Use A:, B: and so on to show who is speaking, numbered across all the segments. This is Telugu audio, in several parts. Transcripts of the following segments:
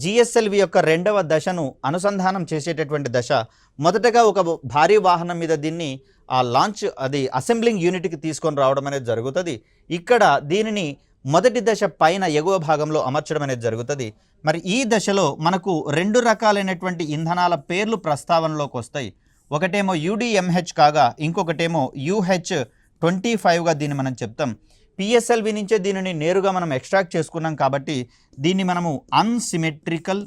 A: జిఎస్ఎల్వి యొక్క రెండవ దశను అనుసంధానం చేసేటటువంటి దశ. మొదటగా ఒక భారీ వాహనం మీద దీన్ని లాంచ్ అసెంబ్లింగ్ యూనిట్కి తీసుకొని రావడం అనేది జరుగుతుంది. ఇక్కడ దీనిని మొదటి దశ పైన ఎగువ భాగంలో అమర్చడం అనేది జరుగుతుంది. మరి ఈ దశలో మనకు రెండు రకాలైనటువంటి ఇంధనాల పేర్లు ప్రస్తావనలోకి వస్తాయి. ఒకటేమో UDMH కాగా ఇంకొకటేమో UH-25గా దీన్ని మనం చెప్తాం. పిఎస్ఎల్వి నుంచే దీనిని నేరుగా మనం ఎక్స్ట్రాక్ట్ చేసుకున్నాం కాబట్టి దీన్ని మనము అన్సిమెట్రికల్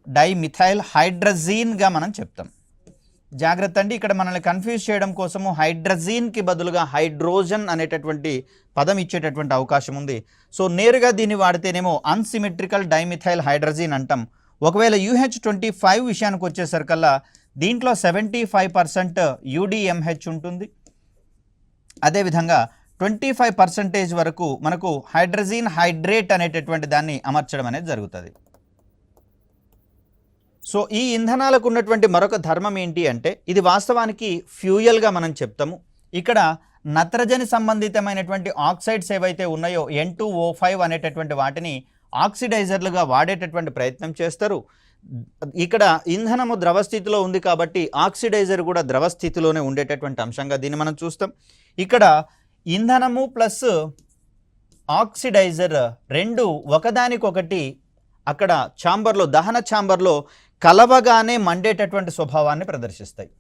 A: డైమిథైల్ హైడ్రజీన్గా మనం చెప్తాం. జాగ్రత్త అండి, ఇక్కడ మనల్ని కన్ఫ్యూజ్ చేయడం కోసము హైడ్రజీన్కి బదులుగా హైడ్రోజన్ అనేటటువంటి పదం ఇచ్చేటటువంటి అవకాశం ఉంది. సో నేరుగా దీన్ని వాడితేనేమో అన్సిమెట్రికల్ డైమిథైల్ హైడ్రజీన్ అంటాం. ఒకవేళ UH-25 విషయానికి వచ్చేసరికల్లా దీంట్లో 75% UDMH ఉంటుంది. అదేవిధంగా 25% వరకు మనకు హైడ్రజీన్ హైడ్రేట్ అనేటటువంటి దాన్ని అమర్చడం అనేది జరుగుతుంది. సో ఈ ఇంధనాలకు ఉన్నటువంటి మరొక ధర్మం ఏంటి అంటే ఇది వాస్తవానికి ఫ్యూయల్గా మనం చెప్తాము. ఇక్కడ నత్రజని సంబంధితమైనటువంటి ఆక్సైడ్స్ ఏవైతే ఉన్నాయో N2O5 అనేటటువంటి వాటిని ఆక్సిడైజర్లుగా వాడేటటువంటి ప్రయత్నం చేస్తారు. ఇక్కడ ఇంధనము ద్రవస్థితిలో ఉంది కాబట్టి ఆక్సిడైజర్ కూడా ద్రవస్థితిలోనే ఉండేటటువంటి అంశంగా దీన్ని మనం చూస్తాం. ఇక్కడ ఇంధనము ప్లస్ ఆక్సిడైజర్ రెండు ఒకదానికొకటి అక్కడ ఛాంబర్లో దహన ఛాంబర్లో కలవగానే మండేటటువంటి స్వభావాన్ని ప్రదర్శిస్తాయి.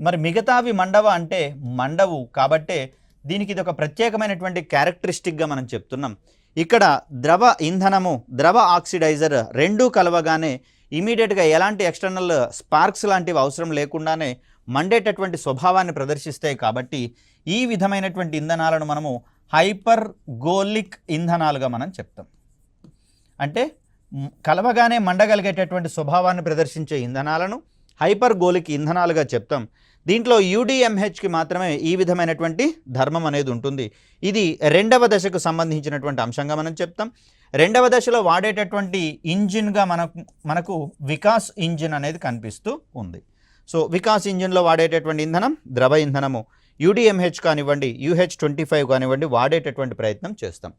A: మరి మిగతావి మండవ అంటే మండవు కాబట్టే దీనికి ఇది ఒక ప్రత్యేకమైనటువంటి క్యారెక్టరిస్టిక్గా మనం చెప్తున్నాం. ఇక్కడ ద్రవ ఇంధనము ద్రవ ఆక్సిడైజర్ రెండూ కలవగానే ఇమీడియట్గా ఎలాంటి ఎక్స్టర్నల్ స్పార్క్స్ లాంటివి అవసరం లేకుండానే మండేటటువంటి స్వభావాన్ని ప్రదర్శిస్తాయి. కాబట్టి ఈ విధమైనటువంటి ఇంధనాలను మనము హైపర్గోలిక్ ఇంధనాలుగా మనం చెప్తాం. అంటే కలవగానే మండగలిగేటటువంటి స్వభావాన్ని ప్రదర్శించే ఇంధనాలను హైపర్గోలిక్ ఇంధనాలుగా చెప్తాం. దీంట్లో UDMHకి మాత్రమే ఈ విధమైనటువంటి ధర్మం అనేది ఉంటుంది. ఇది రెండవ దశకు సంబంధించినటువంటి అంశంగా మనం చెప్తాం. రెండవ దశలో వాడేటటువంటి ఇంజిన్గా మనకు వికాస్ ఇంజిన్ అనేది కనిపిస్తూ ఉంది. సో వికాస్ ఇంజిన్లో వాడేటటువంటి ఇంధనం ద్రవ ఇంధనము UDMH కానివ్వండి UH-25 కానివ్వండి వాడేటటువంటి ప్రయత్నం చేస్తాం.